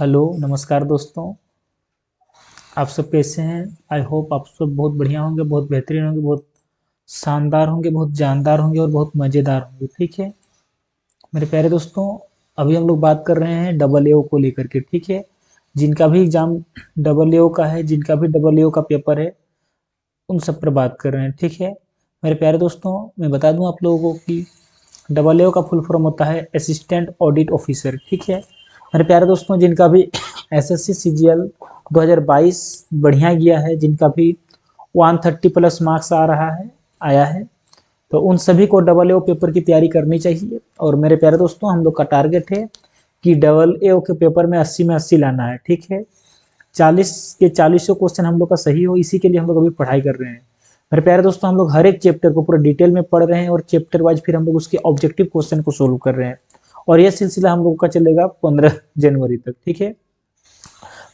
Hello नमस्कार दोस्तों। आप सब कैसे हैं? आई होप आप सब बहुत बढ़िया होंगे, बहुत बेहतरीन होंगे, बहुत शानदार होंगे, बहुत जानदार होंगे और बहुत मज़ेदार होंगे। ठीक है मेरे प्यारे दोस्तों, अभी हम लोग बात कर रहे हैं डबल एओ को लेकर के। ठीक है, जिनका भी एग्जाम डबल एओ का है, जिनका भी डबल एओ का पेपर है, उन सब पर बात कर रहे हैं। ठीक है मेरे प्यारे दोस्तों, मैं बता दूं आप लोगों को कि डबल एओ का फुल फॉर्म होता है असिस्टेंट ऑडिट ऑफिसर। ठीक है मेरे प्यारे दोस्तों, जिनका भी एसएससी सीजीएल 2022 बढ़िया गया है, जिनका भी 130 प्लस मार्क्स आ रहा है, आया है, तो उन सभी को डबल एओ पेपर की तैयारी करनी चाहिए। और मेरे प्यारे दोस्तों, हम लोग का टारगेट है कि डबल एओ के पेपर में 80 में 80 लाना है। ठीक है, 40 के 40 क्वेश्चन हम लोग का सही हो, इसी के लिए हम लोग अभी पढ़ाई कर रहे हैं। मेरे प्यारे दोस्तों, हम लोग हर एक चैप्टर को पूरा डिटेल में पढ़ रहे हैं और चैप्टर वाइज फिर हम लोग उसके ऑब्जेक्टिव क्वेश्चन को सोल्व कर रहे हैं। और यह सिलसिला हम लोग का चलेगा 15 जनवरी तक। ठीक है,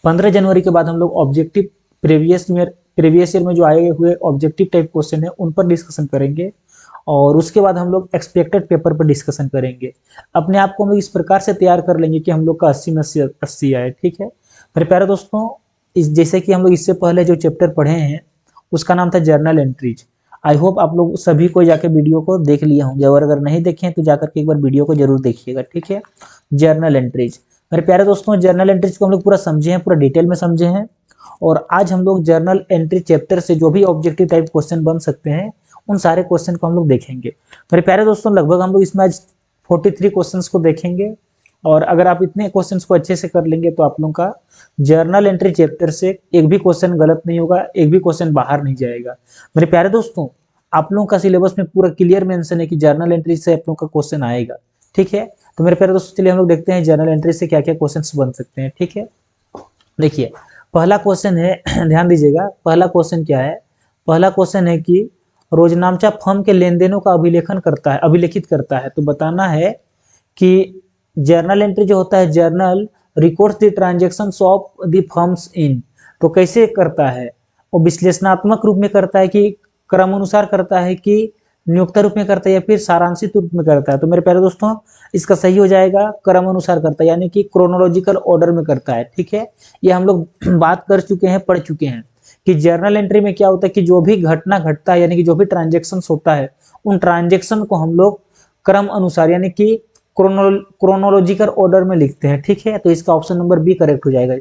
15 जनवरी के बाद हम लोग ऑब्जेक्टिव प्रीवियस ईयर में जो आए हुए ऑब्जेक्टिव टाइप क्वेश्चन है उन पर डिस्कशन करेंगे। और उसके बाद हम लोग एक्सपेक्टेड पेपर पर डिस्कशन करेंगे। अपने आप को हम लोग इस प्रकार से तैयार कर लेंगे कि हम लोग का 80 में 80 आए। ठीक है मेरे प्यारे दोस्तों, इस जैसे कि हम लोग इससे पहले जो चैप्टर पढ़े हैं उसका नाम था जर्नल एंट्रीज। आई होप आप लोग सभी को जाके वीडियो को देख लिए होंगे, और अगर नहीं देखे तो जाकर के एक बार वीडियो को जरूर देखिएगा। ठीक है, जर्नल एंट्रीज। मेरे प्यारे दोस्तों, जर्नल एंट्रीज को हम लोग पूरा समझे हैं, पूरा डिटेल में समझे हैं। और आज हम लोग जर्नल एंट्री चैप्टर से जो भी ऑब्जेक्टिव टाइप क्वेश्चन बन सकते हैं उन सारे क्वेश्चन को हम लोग देखेंगे। मेरे प्यारे दोस्तों, लगभग हम लोग इसमें आज 43 क्वेश्चंस को देखेंगे। और अगर आप इतने क्वेश्चंस को अच्छे से कर लेंगे तो आप लोगों का जर्नल एंट्री चैप्टर से एक भी क्वेश्चन गलत नहीं होगा, एक भी क्वेश्चन बाहर नहीं जाएगा। मेरे प्यारे दोस्तों, आप लोगों का सिलेबस में पूरा क्लियर मेंशन है कि जर्नल एंट्री से आप लोगों का क्वेश्चन आएगा। ठीक है, तो मेरे प्यारे दोस्तों चलिए हम लोग देखते हैं जर्नल एंट्री से क्या क्या क्वेश्चन बन सकते हैं। ठीक है, देखिए पहला क्वेश्चन है ध्यान दीजिएगा, पहला क्वेश्चन क्या है। पहला क्वेश्चन है कि रोजनामचा फर्म के लेन देनों का अभिलेखित करता है। तो बताना है कि जर्नल एंट्री जो होता है, journal records the transactions of the firms इन, तो कैसे करता है? वो विश्लेषणात्मक रूप में करता है कि क्रमानुसार करता है कि नियुक्त रूप में करता है या फिर सारांशित रूप में करता है? तो मेरे प्यारे दोस्तों, इसका सही हो जाएगा क्रमानुसार करता है, यानी कि क्रोनोलॉजिकल ऑर्डर में करता है। ठीक है, ये हम लोग बात कर चुके हैं, पढ़ चुके हैं कि जर्नल एंट्री में क्या होता है कि जो भी घटना घटता है, यानी कि जो भी ट्रांजेक्शन होता है, उन ट्रांजेक्शन को हम लोग क्रम अनुसार यानी कि क्रोनोलॉजिकल ऑर्डर में लिखते हैं। ठीक है, तो इसका ऑप्शन नंबर बी करेक्ट हो जाएगा।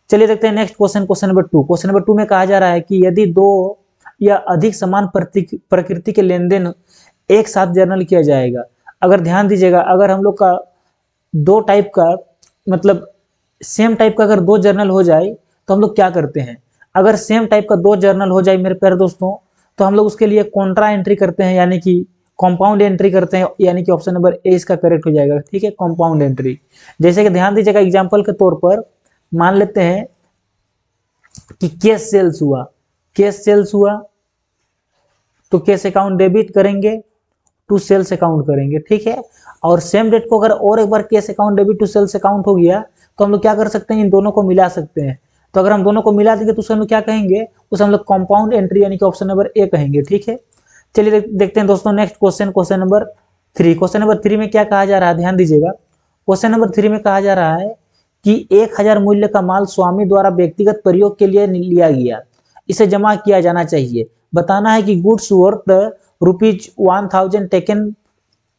चलिए देखते हैं next question, question number 2। Question number 2 में कहा जा रहा है कि यदि दो या अधिक समान प्रकृति के लेन देन एक साथ जर्नल किया जाएगा। अगर ध्यान दीजिएगा, अगर हम लोग का दो टाइप का मतलब सेम टाइप का अगर दो जर्नल हो जाए तो हम लोग क्या करते हैं? अगर सेम टाइप का दो जर्नल हो जाए मेरे प्यारे दोस्तों, तो हम लोग उसके लिए कॉन्ट्रा एंट्री करते हैं, यानी कि कंपाउंड एंट्री करते हैं, यानी कि ऑप्शन नंबर ए इसका करेक्ट हो जाएगा। ठीक है, कंपाउंड एंट्री। जैसे कि ध्यान दीजिएगा, एग्जांपल के तौर पर मान लेते हैं कि कैश सेल्स हुआ, कैश सेल्स हुआ तो कैश अकाउंट डेबिट करेंगे, टू सेल्स अकाउंट करेंगे। ठीक है, और सेम डेट को अगर और एक बार cash account debit to sales account हो गया तो हम लोग क्या कर सकते हैं? इन दोनों को मिला सकते हैं। तो अगर हम दोनों को मिला देंगे तो उसे हम लोग क्या कहेंगे? उसे हम लोग कंपाउंड एंट्री यानी कि ऑप्शन नंबर ए कहेंगे। ठीक है, चलिए देखते हैं दोस्तों next question, question number 3। Question number 3 में क्या कहा जा रहा है, ध्यान दीजिएगा। क्वेश्चन नंबर 3 में कहा जा रहा है कि 1000 मूल्य का माल स्वामी द्वारा व्यक्तिगत प्रयोग के लिए लिया गया, इसे जमा किया जाना चाहिए। बताना है कि goods worth ₹1000 taken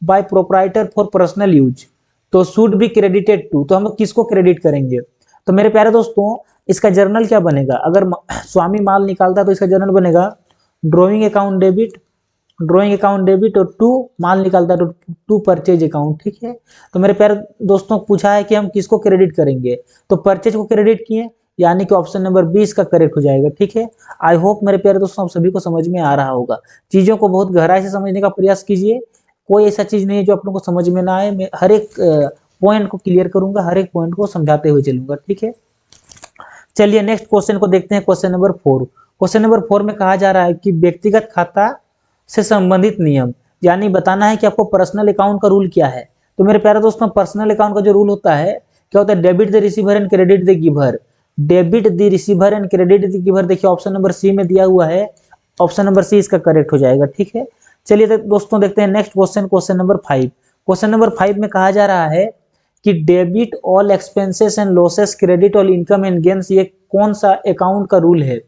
by proprietor for personal use, तो शुड बी क्रेडिटेड टू, तो हम लोग किसको क्रेडिट करेंगे? तो मेरे प्यारे दोस्तों, इसका जर्नल क्या बनेगा? अगर स्वामी माल निकालता तो इसका जर्नल बनेगा drawing account debit, drawing account debit, और टू माल निकालता तो टू परचेज अकाउंट। ठीक है, तो मेरे प्यारे दोस्तों पूछा है कि हम किसको क्रेडिट करेंगे, तो परचेज को क्रेडिट किए, यानी कि ऑप्शन नंबर 20 का करेक्ट हो जाएगा। ठीक है, आई होप मेरे प्यारे दोस्तों आप सभी को समझ में आ रहा होगा। चीजों को बहुत गहराई से समझने का प्रयास कीजिए, कोई ऐसा चीज नहीं है जो आप लोगों को समझ में ना आए। मैं हर एक पॉइंट को क्लियर करूंगा, हर एक पॉइंट को समझाते हुए चलूंगा। ठीक है, चलिए नेक्स्ट क्वेश्चन को देखते हैं, क्वेश्चन नंबर 4। क्वेश्चन नंबर 4 में कहा जा रहा है कि व्यक्तिगत खाता से संबंधित नियम, यानी बताना है कि आपको पर्सनल अकाउंट का रूल क्या है। तो मेरे प्यारे दोस्तों, पर्सनल अकाउंट का जो रूल होता है क्या होता है? Debit the receiver and credit the giver, debit the receiver and credit the giver. देखिए ऑप्शन नंबर सी में दिया हुआ है, ऑप्शन नंबर सी इसका करेक्ट हो जाएगा। ठीक है, चलिए दोस्तों देखते हैं next question, question number 5। Question number 5 में कहा जा रहा है कि debit all expenses and losses, credit all income and gains, ये कौन सा अकाउंट का रूल है?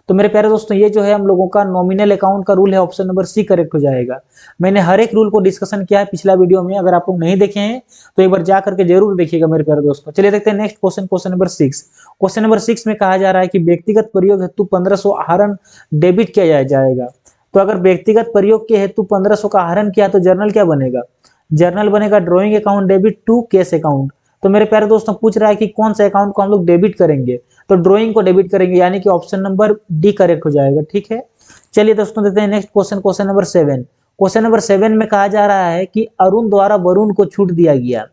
तो मेरे प्यारे दोस्तों ये जो है हम लोगों का नॉमिनल अकाउंट का रूल है, ऑप्शन नंबर सी करेक्ट हो जाएगा। मैंने हर एक रूल को डिस्कशन किया है पिछला वीडियो में, अगर आप लोग नहीं देखे हैं तो एक बार जा करके जरूर देखिएगा मेरे प्यारे दोस्तों। चलिए देखते हैं next question, question number 6। Question number 6 में कहा जा रहा है कि व्यक्तिगत प्रयोग हेतु 1500 आहरण डेबिट किया जाएगा। तो अगर व्यक्तिगत प्रयोग के हेतु 1500 का आहरण किया तो जर्नल क्या बनेगा? जर्नल बनेगा drawing account debit to cash account. तो मेरे प्यारे दोस्तों पूछ रहा है कि कौन सा अकाउंट को हम लोग डेबिट करेंगे, तो ड्रॉइंग को डेबिट करेंगे, यानी कि ऑप्शन नंबर डी करेक्ट हो जाएगा। ठीक है, चलिए दोस्तों देखते हैं next question, question number 7। Question number 7 में कहा जा रहा है कि अरुण द्वारा वरुण को छूट दिया गया।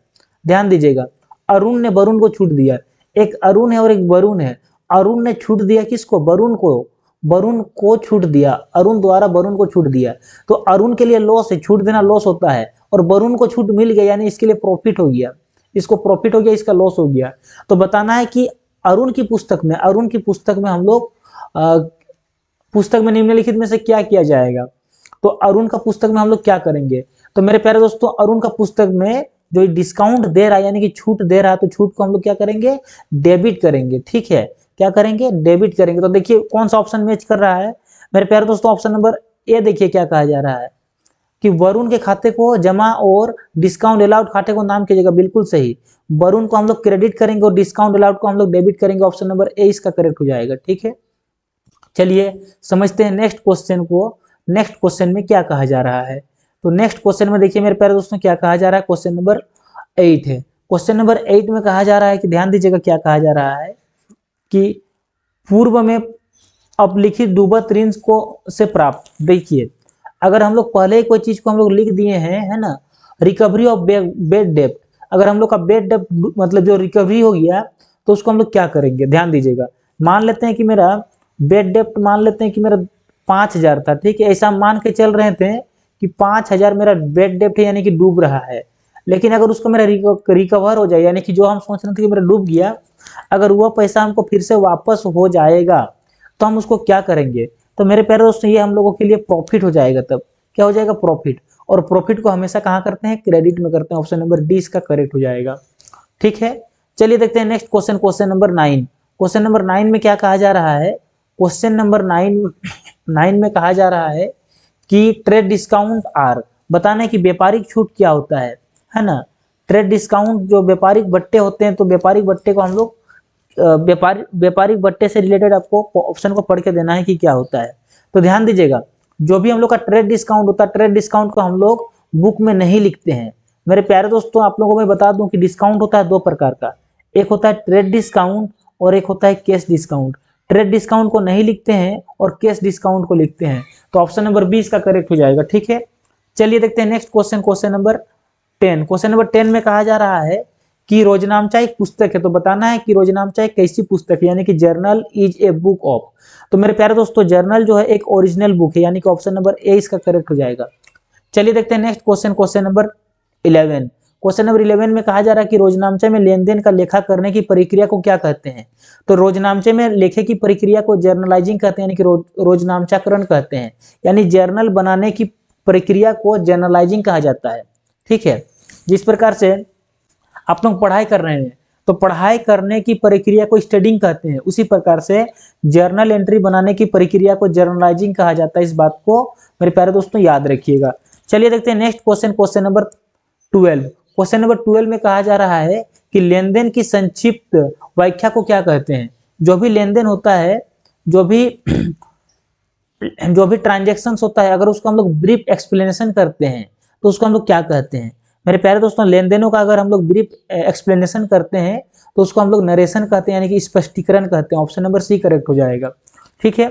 ध्यान दीजिएगा, अरुण ने वरुण को छूट दिया। एक अरुण है और एक वरुण है। अरुण ने छूट दिया किसको? वरुण को। वरुण को छूट दिया, अरुण द्वारा वरुण को छूट दिया। तो अरुण के लिए लॉस है, छूट देना लॉस होता है, और वरुण को छूट मिल गया यानी इसके लिए प्रॉफिट हो गया। इसको प्रॉफिट हो गया, इसका लॉस हो गया। तो बताना है कि अरुण की पुस्तक में हम लोग पुस्तक में निम्नलिखित में से क्या किया जाएगा? तो अरुण का पुस्तक में हम लोग क्या करेंगे? तो मेरे प्यारे दोस्तों अरुण का पुस्तक में जो डिस्काउंट दे रहा है यानी कि छूट दे रहा है, तो छूट को हम लोग क्या करेंगे? डेबिट करेंगे। ठीक है, क्या करेंगे? डेबिट करेंगे। तो देखिए कौन सा ऑप्शन मैच कर रहा है मेरे प्यारे दोस्तों? ऑप्शन नंबर ए देखिए क्या कहा जा रहा है कि वरुण के खाते को जमा और डिस्काउंट अलाउड खाते को नाम कीजिएगा। बिल्कुल सही, वरुण को हम लोग क्रेडिट करेंगे और डिस्काउंट अलाउड को हम लोग डेबिट करेंगे। ऑप्शन नंबर ए इसका करेक्ट हो जाएगा। ठीक है, चलिए समझते हैं नेक्स्ट क्वेश्चन को। नेक्स्ट क्वेश्चन में क्या कहा जा रहा है? तो नेक्स्ट क्वेश्चन में देखिए मेरे प्यारे दोस्तों क्या कहा जा रहा है, क्वेश्चन नंबर 8 है। क्वेश्चन नंबर 8 में कहा जा रहा है कि ध्यान दीजिएगा क्या कहा जा रहा है कि पूर्व में अपलिखित डूबत ऋण को से प्राप्त। देखिए अगर हम लोग पहले ही कोई चीज को हम लोग लिख दिए हैं, है ना, रिकवरी ऑफ बेड डेप्ट, अगर हम लोग का बेड डेप्ट मतलब जो रिकवरी हो गया तो उसको हम लोग क्या करेंगे? ध्यान दीजिएगा, मान लेते हैं कि मेरा बेड डेप्ट मान लेते हैं कि मेरा 5000 था। ठीक है, ऐसा मान के चल रहे थे कि 5000 मेरा बेड डेप्ट है यानी कि डूब रहा है। लेकिन अगर उसको मेरा रिकवर हो जाए यानी कि जो हम सोच रहे थे कि मेरा डूब गया, अगर वह पैसा हमको फिर से वापस हो जाएगा तो हम उसको क्या करेंगे? तो मेरे प्यारे दोस्तों ये हम लोगों के लिए प्रॉफिट हो जाएगा। तब क्या हो जाएगा? प्रॉफिट। और प्रॉफिट को हमेशा कहाँ करते हैं? क्रेडिट में करते हैं। ऑप्शन नंबर डी इसका करेक्ट हो जाएगा। ठीक है, चलिए देखते हैं next question, question number 9। Question number 9 में क्या कहा जा रहा है? क्वेश्चन नंबर 9 में कहा जा रहा है कि ट्रेड डिस्काउंट आर, बताना है कि व्यापारिक छूट क्या होता है ना। ट्रेड डिस्काउंट जो व्यापारिक बट्टे होते हैं, तो व्यापारिक बट्टे को हम लोग व्यापारिक बट्टे से रिलेटेड आपको ऑप्शन को पढ़ के देना है कि क्या होता है। तो ध्यान दीजिएगा, जो भी हम लोग का ट्रेड डिस्काउंट होता है, ट्रेड डिस्काउंट को हम लोग बुक में नहीं लिखते हैं। मेरे प्यारे दोस्तों आप लोगों को मैं बता दूं कि डिस्काउंट होता है दो प्रकार का, एक होता है ट्रेड डिस्काउंट और एक होता है कैश डिस्काउंट। ट्रेड डिस्काउंट को नहीं लिखते हैं और कैश डिस्काउंट को लिखते हैं। तो ऑप्शन नंबर बी इसका करेक्ट हो जाएगा। ठीक है, चलिए देखते हैं next question, question number 10। Question number 10 में कहा जा रहा है कि रोजनामचा एक पुस्तक है। तो बताना है कि रोजनामचा एक कैसी पुस्तक है, यानी कि journal is a book of. तो मेरे प्यारे दोस्तों जर्नल जो है एक ओरिजिनल बुक है, यानी कि ऑप्शन नंबर ए इसका करेक्ट हो जाएगा। चलिए देखते हैं next question, question number 11। Question number 11 में कहा जा रहा है कि रोजनामचे में लेन देन का लेखा करने की प्रक्रिया को क्या कहते हैं? तो रोजनामचे में लेखे की प्रक्रिया को जर्नलाइजिंग कहते हैं, यानी कि रोजनामचाकरण कहते हैं। यानी जर्नल बनाने की प्रक्रिया को जर्नलाइजिंग कहा जाता है। ठीक है, जिस प्रकार से आप लोग पढ़ाई कर रहे हैं तो पढ़ाई करने की प्रक्रिया को स्टडिंग कहते हैं, उसी प्रकार से जर्नल एंट्री बनाने की प्रक्रिया को जर्नलाइजिंग कहा जाता है। इस बात को मेरे प्यारे दोस्तों याद रखिएगा। चलिए देखते हैं next question, question number 12। Question number 12 में कहा जा रहा है कि लेन देन की संक्षिप्त व्याख्या को क्या कहते हैं? जो भी लेन देन होता है, जो भी ट्रांजेक्शन होता है, अगर उसको हम लोग ब्रीफ एक्सप्लेनेशन करते हैं तो उसको हम लोग क्या कहते हैं? मेरे प्यारे दोस्तों लेन देनों का अगर हम लोग ब्रीफ एक्सप्लेनेशन करते हैं तो उसको हम लोग नरेशन कहते हैं, यानी कि स्पष्टीकरण कहते हैं। ऑप्शन नंबर सी करेक्ट हो जाएगा। ठीक है,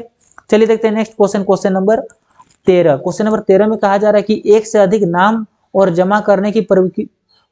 चलिए देखते हैं next question, question number 13। Question number 13 में कहा जा रहा है कि एक से अधिक नाम और जमा करने की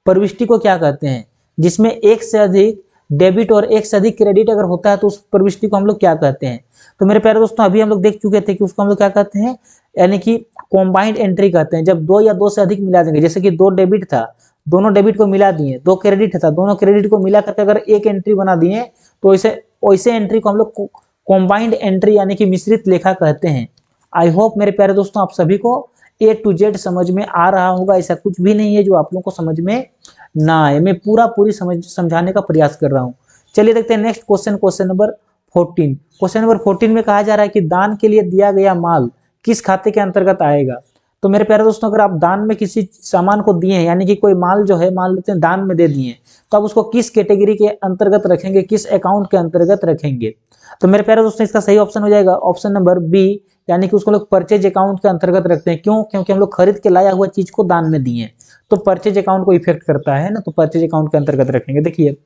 प्रविष्टि को क्या कहते हैं? जिसमें एक से अधिक डेबिट और एक से अधिक क्रेडिट अगर होता है तो उस प्रविष्टि को हम लोग क्या कहते हैं? तो मेरे प्यारे दोस्तों अभी हम लोग देख चुके थे कि उसको हम लोग क्या कहते हैं, यानी कि कॉम्बाइंड एंट्री कहते हैं। जब दो या दो से अधिक मिला देंगे, जैसे कि दो डेबिट था, दोनों डेबिट को मिला दिए, दो क्रेडिट था, दोनों क्रेडिट को मिला करके अगर एक एंट्री बना दिए तो वैसे एंट्री को हम लोग कॉम्बाइंड एंट्री यानी कि मिश्रित लेखा कहते हैं। आई होप मेरे प्यारे दोस्तों आप सभी को A to Z समझ में आ रहा होगा। ऐसा कुछ भी नहीं है जो आप लोगों को समझ में ना आए। मैं पूरी समझाने का प्रयास कर रहा हूँ। चलिए देखते हैं next question, question number 14। Question number 14 में कहा जा रहा है कि दान के लिए दिया गया माल किस खाते के अंतर्गत आएगा। तो मेरे प्यारे दोस्तों, अगर आप दान में किसी सामान को दिए हैं, यानी कि कोई माल जो है मान लेते हैं दान में दे दिए, तो आप उसको किस कैटेगरी के अंतर्गत रखेंगे, किस अकाउंट के अंतर्गत रखेंगे। तो मेरे प्यारे दोस्तों, इसका सही ऑप्शन हो जाएगा ऑप्शन नंबर बी, यानी कि उसको लोग परचेज अकाउंट के अंतर्गत रखते हैं। क्यों? क्योंकि हम लोग खरीद के लाया हुआ चीज को दान में दिए, तो परचेज अकाउंट को इफेक्ट करता है ना, तो परचेज अकाउंट के अंतर्गत रखेंगे। देखिए,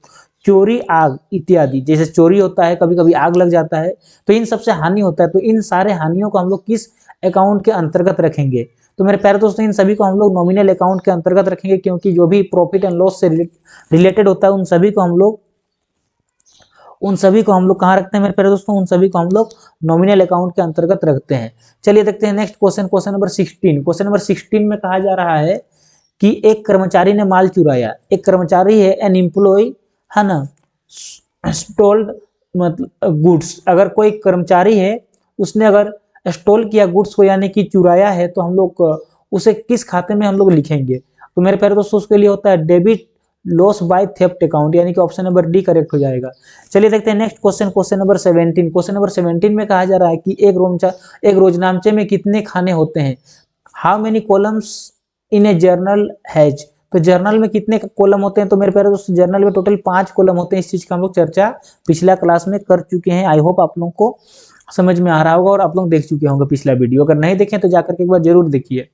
चोरी, आग इत्यादि, जैसे चोरी होता है, कभी कभी आग लग जाता है, तो इन सबसे हानि होता है, तो इन सारे हानियों को हम लोग किस अकाउंट के अंतर्गत रखेंगे। तो मेरे प्यारे दोस्तों, इन सभी को हम लोग नॉमिनल अकाउंट के अंतर्गत रखेंगे, क्योंकि जो भी प्रॉफिट एंड लॉस से रिलेटेड होता है उन सभी को हम लोग कहाँ रखते हैं मेरे प्यारे दोस्तों, उन सभी को हम लोग नॉमिनल अकाउंट के अंतर्गत रखते हैं। चलिए देखते हैं next question, question number 16। Question number 16 में कहा जा रहा है कि एक कर्मचारी ने माल चुराया। एक कर्मचारी है, एन एम्प्लॉय, है ना, स्टोल्ड मतलब गुड्स। अगर कोई कर्मचारी है, उसने अगर स्टोल किया गुड्स को, यानी कि चुराया है, तो हम लोग उसे किस खाते में हम लोग लिखेंगे। तो मेरे प्यारे दोस्तों, उसके लिए होता है debit loss by theft account, यानी कि ऑप्शन नंबर डी करेक्ट हो जाएगा। चलिए देखते हैं next question, question number 17। Question number 17 में कहा जा रहा है कि एक रोजनामचे में कितने खाने होते हैं। How many columns in A journal has. तो जर्नल में कितने कॉलम होते हैं। तो मेरे प्यारे दोस्तों, जर्नल में टोटल 5 कॉलम होते हैं। इस चीज का हम लोग चर्चा पिछला क्लास में कर चुके हैं। आई होप आप लोगों को समझ में आ रहा होगा और आप लोग देख चुके होंगे पिछला वीडियो। अगर नहीं देखें तो जाकर के एक बार जरूर देखिए।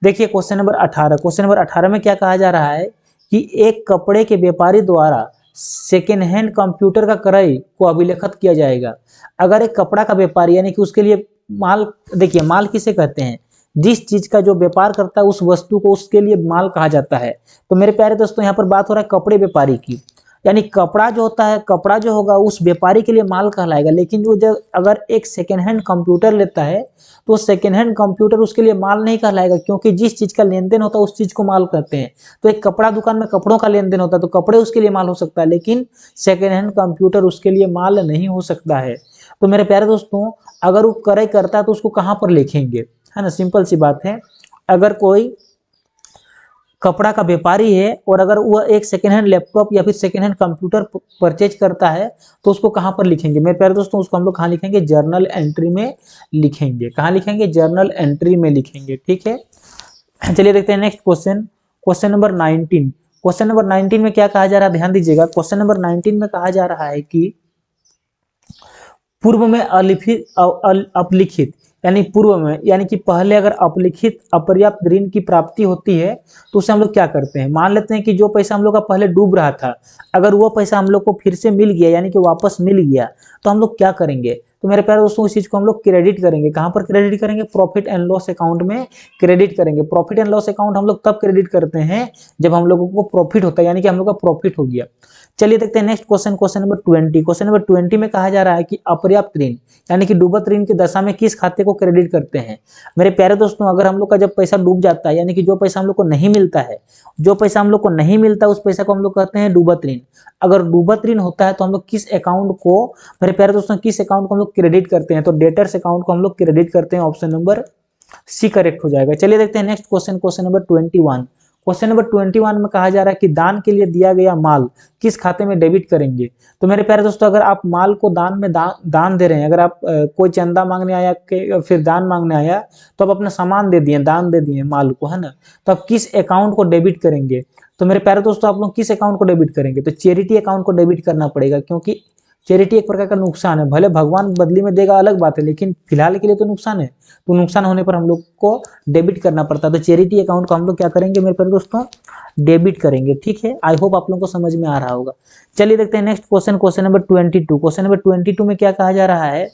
देखिए क्वेश्चन नंबर 18। क्वेश्चन नंबर 18 में क्या कहा जा रहा है कि एक कपड़े के व्यापारी द्वारा सेकेंड हैंड कंप्यूटर का क्रय को अभिलेखित किया जाएगा। अगर एक कपड़ा का व्यापारी, यानी कि उसके लिए माल, देखिए माल किसे कहते हैं, जिस चीज का जो व्यापार करता है उस वस्तु को, उसके लिए माल कहा जाता है। तो मेरे प्यारे दोस्तों, यहाँ पर बात हो रहा है कपड़े व्यापारी की, यानी कपड़ा जो होता है, कपड़ा जो होगा उस व्यापारी के लिए माल कहलाएगा। लेकिन जो जब अगर एक सेकेंड हैंड कंप्यूटर लेता है, तो सेकेंड हैंड कंप्यूटर उसके लिए माल नहीं कहलाएगा, क्योंकि जिस चीज का लेन देन होता है उस चीज को माल कहते हैं। तो एक कपड़ा दुकान में कपड़ों का लेन देन होता है, तो कपड़े उसके लिए माल हो सकता है, लेकिन सेकेंड हैंड कंप्यूटर उसके लिए माल नहीं हो सकता है। तो मेरे प्यारे दोस्तों, अगर वो क्रय करता है तो उसको कहाँ पर लिखेंगे, है ना, सिंपल सी बात है। अगर कोई कपड़ा का व्यापारी है और अगर वह एक सेकेंड हैंड लैपटॉप या फिर सेकेंड हैंड कंप्यूटर परचेज करता है, तो उसको कहाँ पर लिखेंगे मेरे प्यारे दोस्तों, उसको हम लोग कहाँ लिखेंगे, जर्नल एंट्री में लिखेंगे। कहाँ लिखेंगे, जर्नल एंट्री में लिखेंगे। ठीक है, चलिए देखते हैं next question, question number 19। Question number 19 में क्या कहा जा रहा है, ध्यान दीजिएगा। क्वेश्चन नंबर 19 में कहा जा रहा है कि पूर्व में अपलिखित, यानी पूर्व में, यानी कि पहले अगर अपलिखित अपर्याप्त ऋण की प्राप्ति होती है, तो उसे हम लोग क्या करते हैं। मान लेते हैं कि जो पैसा हम लोग का पहले डूब रहा था, अगर वो पैसा हम लोग को फिर से मिल गया, यानी कि वापस मिल गया, तो हम लोग क्या करेंगे। तो मेरे प्यारे दोस्तों, उस चीज को हम लोग क्रेडिट करेंगे। कहाँ पर क्रेडिट करेंगे, प्रॉफिट एंड लॉस अकाउंट में क्रेडिट करेंगे। प्रॉफिट एंड लॉस अकाउंट हम लोग तब क्रेडिट करते हैं जब हम लोगों को प्रॉफिट होता है, यानी कि हम लोग का प्रॉफिट हो गया। चलिए देखते हैं next question, question number 20। Question number 20 में कहा जा रहा है कि अपर्याप्त ऋण, यानी कि डूबत ऋण की दशा में किस खाते को क्रेडिट करते हैं। मेरे प्यारे दोस्तों, अगर हम लोग का जब पैसा डूब जाता है, यानी कि जो पैसा हम लोग को नहीं मिलता है, जो पैसा हम लोग को नहीं मिलता उस पैसा को हम लोग कहते हैं डूबत ऋण। अगर डूबत ऋण होता है तो हम लोग किस अकाउंट को, मेरे प्यारे दोस्तों, किस अकाउंट को हम लोग क्रेडिट करते हैं, तो डेटर्स अकाउंट को हम लोग क्रेडिट करते हैं। ऑप्शन नंबर सी करेक्ट हो जाएगा। चलिए देखते हैं next question, question number 21। Question number 21 में कहा जा रहा है कि दान के लिए दिया गया माल किस खाते में डेबिट करेंगे। तो मेरे प्यारे दोस्तों, अगर आप माल को दान में दान दे रहे हैं, अगर आप कोई चंदा मांगने आया फिर दान मांगने आया, तो आप अपना सामान दे दिए, दान दे दिए माल को, है ना, तो आप किस अकाउंट को डेबिट करेंगे। तो मेरे प्यारे दोस्तों, आप लोग किस अकाउंट को डेबिट करेंगे, तो चैरिटी अकाउंट को डेबिट करना पड़ेगा, क्योंकि चैरिटी एक प्रकार का नुकसान है। भले भगवान बदली में देगा अलग बात है, लेकिन फिलहाल के लिए तो नुकसान है, तो नुकसान होने पर हम लोग को डेबिट करना पड़ता है। तो चैरिटी अकाउंट को हम लोग क्या करेंगे मेरे प्यारे दोस्तों, डेबिट करेंगे। ठीक है, आई होप आप लोगों को समझ में आ रहा होगा। चलिए देखते हैं next question, question number 22। Question number 22 में क्या कहा जा रहा है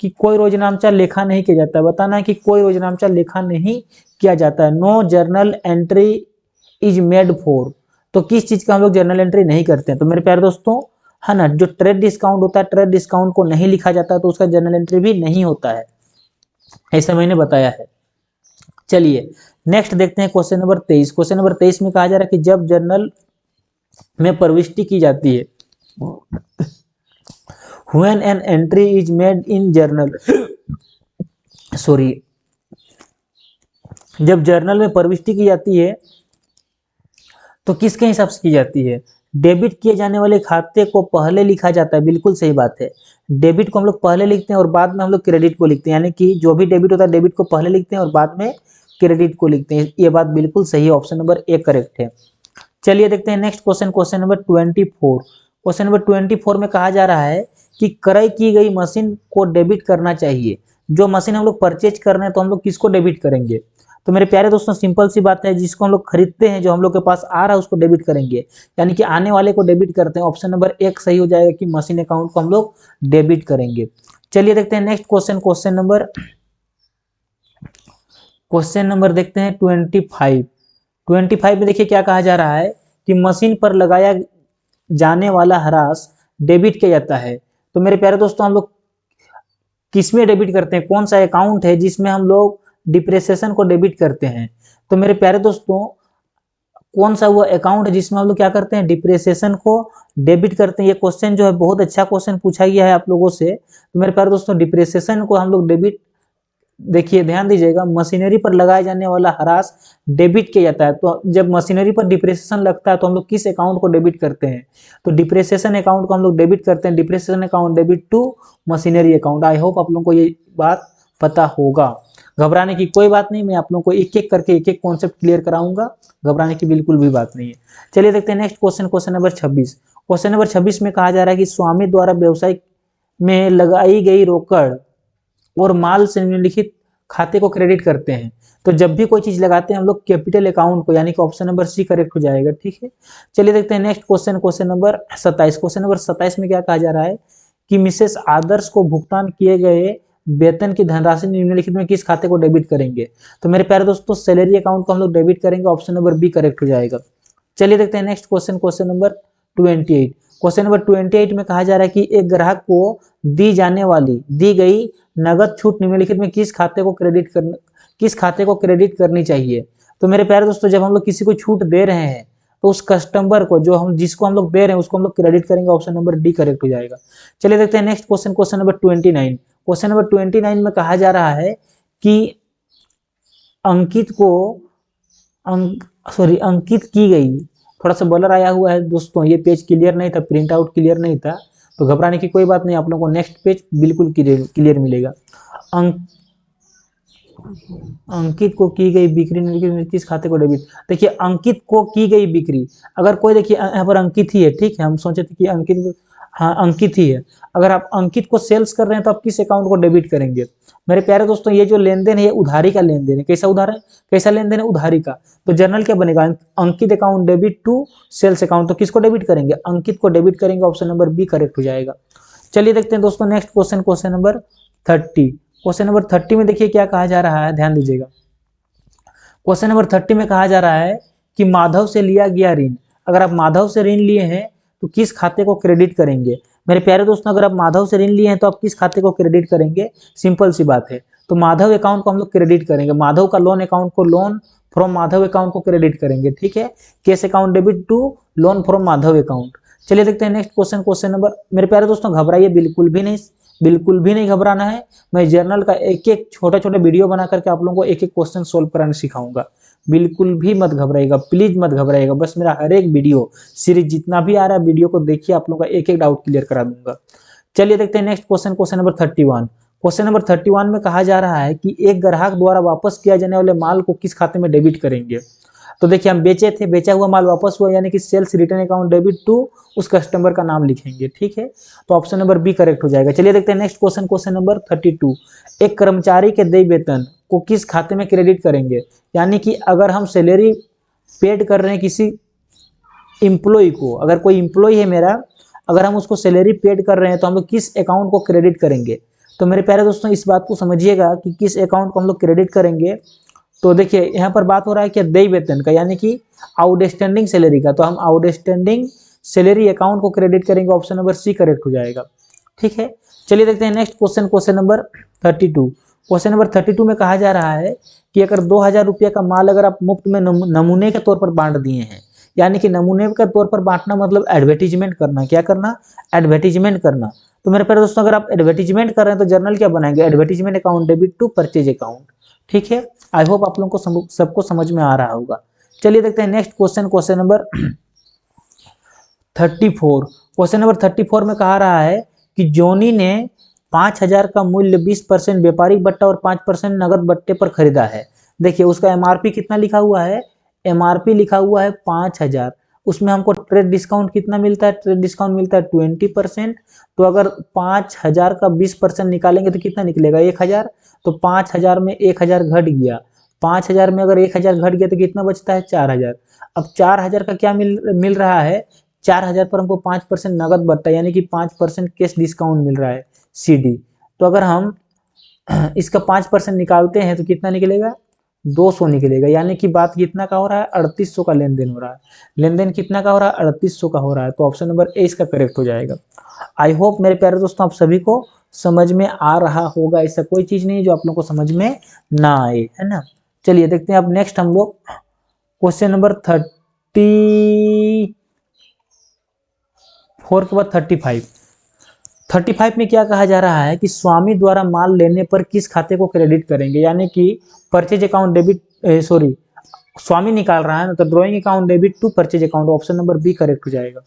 कि कोई रोजनामचा लेखा नहीं किया जाता है। बताना है कि कोई रोजनामचा लेखा नहीं किया जाता है। No journal entry is made for. तो किस चीज का हम लोग जर्नल एंट्री नहीं करते हैं, तो मेरे प्यारे दोस्तों, है ना, जो ट्रेड डिस्काउंट होता है, ट्रेड डिस्काउंट को नहीं लिखा जाता है, तो उसका जर्नल एंट्री भी नहीं होता है, ऐसा मैंने बताया है। चलिए नेक्स्ट देखते हैं क्वेश्चन नंबर 23। क्वेश्चन नंबर 23 में कहा जा रहा है कि जब जर्नल में प्रविष्टि की जाती है, when an entry is made in journal, sorry, जब जर्नल में प्रविष्टि की जाती है तो किसके हिसाब से की जाती है? डेबिट किए जाने वाले खाते को पहले लिखा जाता है, बिल्कुल सही बात है। डेबिट को हम लोग पहले लिखते हैं और बाद में हम लोग क्रेडिट को लिखते हैं, यानी कि जो भी डेबिट होता है डेबिट को पहले लिखते हैं और बाद में क्रेडिट को लिखते हैं। ये बात बिल्कुल सही है, ऑप्शन नंबर ए करेक्ट है। चलिए देखते हैं next question, question number 24। Question number 24 में कहा जा रहा है कि क्रय की गई मशीन को डेबिट करना चाहिए। जो मशीन हम लोग परचेज कर रहे हैं तो हम लोग किसको डेबिट करेंगे? तो मेरे प्यारे दोस्तों सिंपल सी बात है, जिसको हम लोग खरीदते हैं, जो हम लोग के पास आ रहा है उसको डेबिट करेंगे, यानी कि आने वाले को डेबिट करते हैं। ऑप्शन नंबर एक सही हो जाएगा कि मशीन अकाउंट को हम लोग डेबिट करेंगे। चलिए देखते हैं नेक्स्ट क्वेश्चन, क्वेश्चन नंबर देखते हैं 25। 25 में देखिए क्या कहा जा रहा है कि मशीन पर लगाया जाने वाला ह्रास डेबिट किया जाता है। तो मेरे प्यारे दोस्तों हम लोग किसमें डेबिट करते हैं? कौन सा अकाउंट है जिसमें हम लोग डिप्रेसिएशन को डेबिट करते हैं? तो मेरे प्यारे दोस्तों कौन सा वो अकाउंट है जिसमें हम लोग क्या करते हैं? डिप्रेसिएशन को डेबिट करते हैं। ये क्वेश्चन जो है बहुत अच्छा क्वेश्चन पूछा गया है आप लोगों से। तो मेरे प्यारे दोस्तों डिप्रेसिएशन को हम लोग डेबिट, देखिए ध्यान दीजिएगा, मशीनरी पर लगाया जाने वाला ह्रास डेबिट किया जाता है। तो जब मशीनरी पर डिप्रेसिएशन लगता है तो हम लोग किस अकाउंट को डेबिट करते हैं? तो डिप्रेसिएशन अकाउंट को हम लोग डेबिट करते हैं। Depreciation account debit to machinery account. I hope आप लोगों को ये बात पता होगा। घबराने की कोई बात नहीं, मैं आप लोगों को एक एक करके एक एक कॉन्सेप्ट क्लियर कराऊंगा, घबराने की बिल्कुल भी बात नहीं है। चलिए देखते हैं next question, question number 26। Question number 26 में कहा जा रहा है कि स्वामी द्वारा व्यवसाय में लगाई गई रोकड़ और माल से निम्नलिखित खाते को क्रेडिट करते हैं। तो जब भी कोई चीज लगाते हैं हम लोग कैपिटल अकाउंट को, यानी कि ऑप्शन नंबर सी करेक्ट हो जाएगा। ठीक है, चलिए देखते हैं next question, question number 27। Question number 27 में क्या कहा जा रहा है कि मिसेस आदर्श को भुगतान किए गए वेतन की धनराशि निम्नलिखित में किस खाते को डेबिट करेंगे? तो मेरे प्यारे दोस्तों सैलरी अकाउंट को हम लोग डेबिट करेंगे, ऑप्शन नंबर बी करेक्ट हो जाएगा। चलिए देखते हैं next question, question number 28। Question number 28 में कहा जा रहा है कि एक ग्राहक को दी जाने वाली दी गई नगद छूट निम्नलिखित में किस खाते को क्रेडिट करनी चाहिए? तो मेरे प्यारे दोस्तों जब हम लोग किसी को छूट दे रहे हैं तो उस कस्टमर को, जिसको हम लोग दे रहे हैं उसको हम लोग क्रेडिट करेंगे, ऑप्शन नंबर डी करेक्ट हो जाएगा। चलिए देखते हैं next question, question number 29। Question number 29 में कहा जा रहा है कि अंकित की गई, थोड़ा सा बलर आया हुआ है दोस्तों, ये पेज क्लियर नहीं था, प्रिंट आउट क्लियर नहीं था, तो घबराने की कोई बात नहीं, आप लोगों को नेक्स्ट पेज बिल्कुल क्लियर मिलेगा। अंकित को की गई बिक्री किस खाते को डेबिट? देखिए अंकित को की गई बिक्री, अगर कोई, देखिए यहाँ पर अंकित ही है, ठीक है, हम सोचे थे कि अंकित, हाँ अंकित ही है। अगर आप अंकित को सेल्स कर रहे हैं तो आप किस अकाउंट को डेबिट करेंगे? मेरे प्यारे दोस्तों ये जो लेन देन है ये उधारी का लेन देन है। कैसा लेन देन है? उधारी का। तो जनरल क्या बनेगा? अंकित account debit to sales account. तो किसको डेबिट करेंगे? अंकित को डेबिट करेंगे, ऑप्शन नंबर बी करेक्ट हो जाएगा। चलिए देखते हैं दोस्तों next question, question number 30। Question number 30 में देखिए क्या कहा जा रहा है, ध्यान दीजिएगा। क्वेश्चन नंबर 30 में कहा जा रहा है कि माधव से लिया गया ऋण, अगर आप माधव से ऋण लिए हैं तो किस खाते को क्रेडिट करेंगे? मेरे प्यारे दोस्तों अगर आप माधव से ऋण लिए हैं तो आप किस खाते को क्रेडिट करेंगे? सिंपल सी बात है, तो माधव अकाउंट को हम लोग क्रेडिट करेंगे। माधव का लोन अकाउंट को लोन फ्रॉम माधव अकाउंट को क्रेडिट करेंगे। ठीक है, cash account debit to loan from Madhav account. चलिए देखते हैं नेक्स्ट क्वेश्चन, क्वेश्चन नंबर, मेरे प्यारे दोस्तों घबराइए बिल्कुल भी नहीं घबराना है। मैं जर्नल का एक एक छोटा छोटा वीडियो बना करके आप लोगों को एक एक क्वेश्चन सोल्व कराना सिखाऊंगा। बिल्कुल भी मत घबराइएगा, प्लीज मत घबराइएगा। बस मेरा हर एक वीडियो सीरीज जितना भी आ रहा है वीडियो को देखिए, आप लोगों का एक एक डाउट क्लियर करा दूंगा। चलिए देखते हैं next question, question number 31। Question number 31 में कहा जा रहा है कि एक ग्राहक द्वारा वापस किया जाने वाले माल को किस खाते में डेबिट करेंगे? तो देखिए हम बेचे थे, बेचा हुआ माल वापस हुआ, यानी कि sales return account debit to उस कस्टमर का नाम लिखेंगे। ठीक है, तो ऑप्शन नंबर बी करेक्ट हो जाएगा। चलिए देखते हैं नेक्स्ट क्वेश्चन, क्वेश्चन नंबर 32। एक कर्मचारी के देय वेतन को किस खाते में क्रेडिट करेंगे? यानी कि अगर हम सैलरी पेड कर रहे हैं किसी एम्प्लॉय को, अगर कोई एम्प्लॉय है मेरा, अगर हम उसको सैलरी पेड कर रहे हैं तो हम लोग किस अकाउंट को क्रेडिट करेंगे? तो मेरे प्यारे दोस्तों इस बात को समझिएगा कि किस अकाउंट को हम लोग क्रेडिट करेंगे। तो देखिए यहाँ पर बात हो रहा है कि देय वेतन का, यानी कि आउटस्टैंडिंग सैलरी का, तो हम आउटस्टैंडिंग सैलरी अकाउंट को क्रेडिट करेंगे, ऑप्शन नंबर सी करेक्ट हो जाएगा। ठीक है, चलिए देखते हैं next question, question number 32। Question number 32 में कहा जा रहा है कि अगर 2000 रुपये का माल अगर आप मुफ्त में नमूने के तौर पर बांट दिए हैं, यानी कि नमूने के तौर पर बांटना मतलब एडवर्टीजमेंट करना, क्या करना? एडवर्टीजमेंट करना। तो मेरे प्यारे दोस्तों अगर आप एडवर्टीजमेंट कर रहे हैं तो जर्नल क्या बनाएंगे? Advertisement account debit to purchase account. ठीक है, आई होप आप लोगों को सबको समझ में आ रहा होगा। चलिए देखते हैं next question, question number 34। Question number 34 में कहा रहा है कि जोनी ने 5000 का मूल्य 20% व्यापारिक बट्टा और 5% नगद बट्टे पर खरीदा है। देखिए उसका एमआरपी कितना लिखा हुआ है, एमआरपी लिखा हुआ है 5000, उसमें हमको ट्रेड डिस्काउंट कितना मिलता है, ट्रेड डिस्काउंट मिलता है 20%। तो अगर 5000 का 20% निकालेंगे तो कितना निकलेगा, 1000। तो 5000 में 1000 घट गया, 5000 में अगर 1000 घट गया तो कितना बचता है, 4000। अब 4000 का क्या मिल रहा है, 4000 पर हमको 5% नगद बट्टा यानी कि 5% कैश डिस्काउंट मिल रहा है, सीडी। तो अगर हम इसका 5% निकालते हैं तो कितना निकलेगा, 200 निकलेगा। यानी कि बात कितना का हो रहा है, 3800 का लेन देन हो रहा है। लेन देन कितना का हो रहा है, 3800 का हो रहा है। तो ऑप्शन नंबर ए इसका करेक्ट हो जाएगा। आई होप मेरे प्यारे दोस्तों आप सभी को समझ में आ रहा होगा, ऐसा कोई चीज नहीं है जो आप लोग को समझ में ना आए, है ना। चलिए देखते हैं अब नेक्स्ट हम लोग क्वेश्चन नंबर 34 के बाद 35 में क्या कहा जा रहा है कि स्वामी द्वारा माल लेने पर किस खाते को क्रेडिट करेंगे। यानी कि परचेज अकाउंट डेबिट, सॉरी स्वामी निकाल रहा है ना, तो drawing account debit to purchase account, option number B correct हो जाएगा।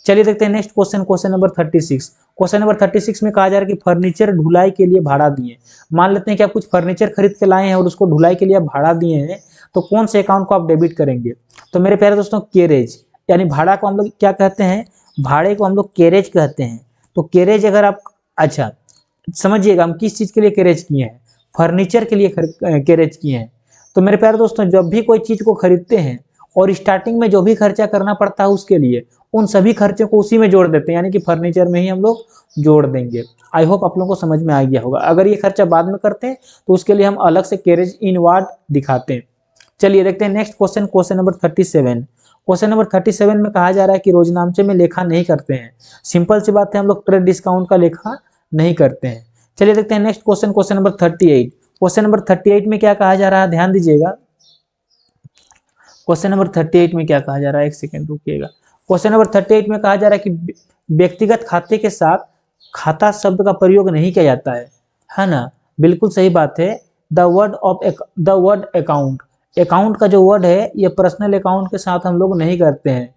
चलिए देखते हैं next question, question number 36। Question number 36 में कहा जा रहा है कि फर्नीचर ढुलाई के लिए भाड़ा दिए। मान लेते हैं कि आप कुछ फर्नीचर खरीद के लाए हैं और उसको ढुलाई के लिए आप भाड़ा दिए हैं, तो कौन से अकाउंट को आप डेबिट करेंगे। तो मेरे प्यारे दोस्तों कैरेज, यानी भाड़ा को हम लोग क्या कहते हैं, भाड़े को हम लोग कैरेज कहते हैं। तो कैरेज अगर आप, अच्छा समझिएगा हम किस चीज के लिए कैरेज किए हैं, फर्नीचर के लिए कैरेज किए हैं। तो मेरे प्यारे दोस्तों जब भी कोई चीज को खरीदते हैं और स्टार्टिंग में जो भी खर्चा करना पड़ता है उसके लिए, उन सभी खर्चों को उसी में जोड़ देते हैं, यानी कि फर्नीचर में ही हम लोग जोड़ देंगे। आई होप आप लोगों को समझ में आ गया होगा। अगर ये खर्चा बाद में करते हैं तो उसके लिए हम अलग से कैरेज इनवार्ड दिखाते हैं। चलिए देखते हैं next question, question number 37। Question number 37 में कहा जा रहा है कि रोजनामचे में लेखा नहीं करते हैं। सिंपल सी बात है, हम लोग ट्रेड डिस्काउंट का लेखा नहीं करते हैं। चलिए देखते हैं next question, question number 38। Question number 38 में क्या कहा जा रहा है, ध्यान दीजिएगा। क्वेश्चन नंबर 38 में क्या कहा जा रहा है, एक सेकेंड रुकिएगा। क्वेश्चन नंबर 38 में कहा जा रहा है कि व्यक्तिगत खाते के साथ खाता शब्द का प्रयोग नहीं किया जाता है ना। बिल्कुल सही बात है। द वर्ड अकाउंट, अकाउंट का जो वर्ड है ये पर्सनल अकाउंट के साथ हम लोग नहीं करते हैं।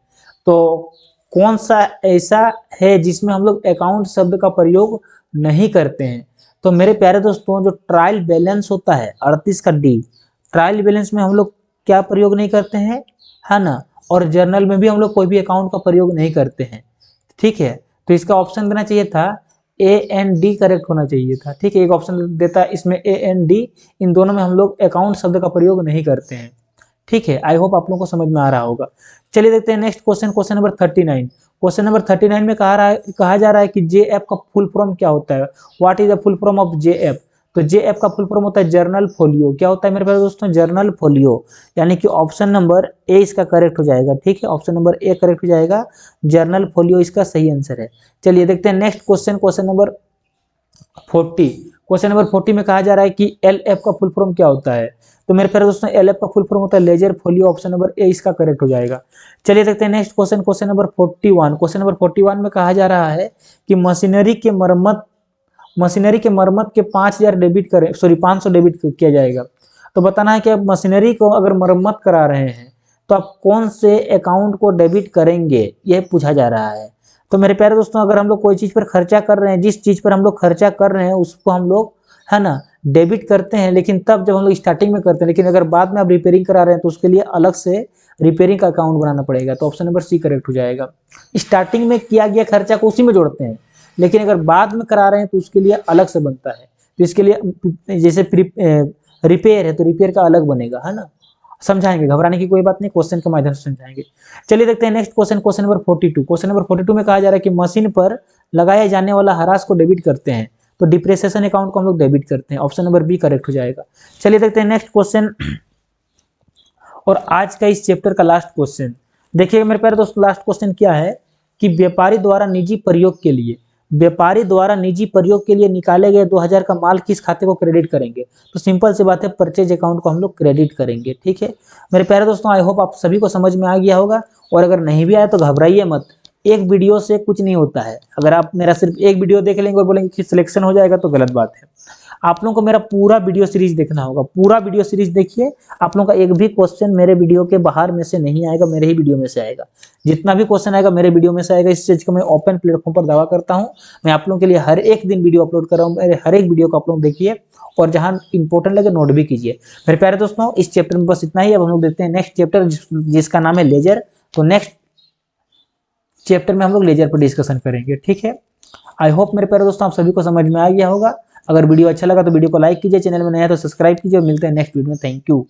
तो कौन सा ऐसा है जिसमें हम लोग अकाउंट शब्द का प्रयोग नहीं करते हैं। तो मेरे प्यारे दोस्तों जो ट्रायल बैलेंस होता है 38 का डी, ट्रायल बैलेंस में हम लोग क्या प्रयोग नहीं करते हैं, है ना। और जर्नल में भी हम लोग कोई भी अकाउंट का प्रयोग नहीं करते हैं, ठीक है। तो इसका ऑप्शन देना चाहिए था ए एन डी, करेक्ट होना चाहिए था, ठीक है। एक ऑप्शन देता है इसमें ए एन डी, इन दोनों में हम लोग अकाउंट शब्द का प्रयोग नहीं करते हैं, ठीक है। आई होप आप लोगों को समझ में आ रहा होगा। चलिए देखते हैं next question, question number 39। Question number 39 में कहा जा रहा है कि जे एफ का फुल फॉर्म क्या होता है, what is the full form of J F. तो जे एफ का फुल फॉर्म होता है जर्नल फोलियो। क्या होता है मेरे प्यारे दोस्तों, जर्नल फोलियो। यानी कि ऑप्शन नंबर ए इसका करेक्ट हो जाएगा, ठीक है। ऑप्शन नंबर ए करेक्ट हो जाएगा, जर्नल फोलियो इसका सही आंसर है। चलिए देखते हैं next question, question number 40। Question number 40 में कहा जा रहा है कि एल एफ का फुल फॉर्म क्या होता है। तो मेरे प्यारे दोस्तों एल एफ का फुल फॉर्म होता है ledger folio, option number A इसका करेक्ट हो जाएगा। चलिए देखते हैं next question, question number 41। Question number 41 में कहा जा रहा है कि मशीनरी के मरम्मत के 5000 डेबिट करें, सॉरी 500 डेबिट किया जाएगा। तो बताना है कि आप मशीनरी को अगर मरम्मत करा रहे हैं तो आप कौन से अकाउंट को डेबिट करेंगे, यह पूछा जा रहा है। तो मेरे प्यारे दोस्तों अगर हम लोग कोई चीज पर खर्चा कर रहे हैं, जिस चीज पर हम लोग खर्चा कर रहे हैं उसको हम लोग, है ना, डेबिट करते हैं, लेकिन तब जब हम लोग स्टार्टिंग में करते हैं। लेकिन अगर बाद में आप रिपेयरिंग करा रहे हैं तो उसके लिए अलग से रिपेयरिंग का अकाउंट बनाना पड़ेगा। तो ऑप्शन नंबर सी करेक्ट हो जाएगा। स्टार्टिंग में किया गया खर्चा को उसी में जोड़ते हैं, लेकिन अगर बाद में करा रहे हैं तो उसके लिए अलग से बनता है। तो इसके लिए जैसे रिपेयर है तो रिपेयर का अलग बनेगा, है ना। समझाएंगे, घबराने की कोई बात नहीं, क्वेश्चन के माध्यम से समझाएंगे। चलिए देखते हैं next question, question number 42। Question number 42 में कहा जा रहा है कि मशीन पर लगाए जाने वाला हरास को डेबिट करते हैं, तो डिप्रेसिएशन अकाउंट को हम लोग डेबिट करते हैं। ऑप्शन नंबर बी करेक्ट हो जाएगा। चलिए देखते हैं नेक्स्ट क्वेश्चन और आज का इस चैप्टर का लास्ट क्वेश्चन। देखिएगा मेरे प्यारे दोस्तों लास्ट क्वेश्चन क्या है कि व्यापारी द्वारा निजी प्रयोग के लिए निकाले गए 2000 का माल किस खाते को क्रेडिट करेंगे। तो सिंपल सी बात है, परचेज अकाउंट को हम लोग क्रेडिट करेंगे, ठीक है। मेरे प्यारे दोस्तों आई होप आप सभी को समझ में आ गया होगा, और अगर नहीं भी आया तो घबराइए मत, एक वीडियो से कुछ नहीं होता है। अगर आप मेरा सिर्फ एक वीडियो देख लेंगे और बोलेंगे कि सिलेक्शन हो जाएगा तो गलत बात है। आप लोगों को मेरा पूरा वीडियो सीरीज देखना होगा, पूरा वीडियो सीरीज देखिए। आप लोगों का एक भी क्वेश्चन मेरे वीडियो के बाहर में से नहीं आएगा, मेरे ही वीडियो में से आएगा। जितना भी क्वेश्चन आएगा मेरे वीडियो में से आएगा। इस चीज को मैं ओपन प्लेटफॉर्म पर दावा करता हूँ। मैं आप लोगों के लिए हर एक दिन वीडियो अपलोड कर रहा हूँ, मेरे हर एक वीडियो को आप लोग देखिए और जहां इंपॉर्टेंट लगे नोट भी कीजिए। मेरे प्यारे दोस्तों, इस चैप्टर में बस इतना ही। अब हम लोग देखते हैं नेक्स्ट चैप्टर जिसका नाम है लेजर। तो नेक्स्ट चैप्टर में हम लोग लेजर पर डिस्कशन करेंगे, ठीक है। आई होप मेरे प्यारे दोस्तों आप सभी को समझ में आ गया होगा। अगर वीडियो अच्छा लगा तो वीडियो को लाइक कीजिए, चैनल में नया है तो सब्सक्राइब कीजिए और मिलते हैं नेक्स्ट वीडियो में। Thank you.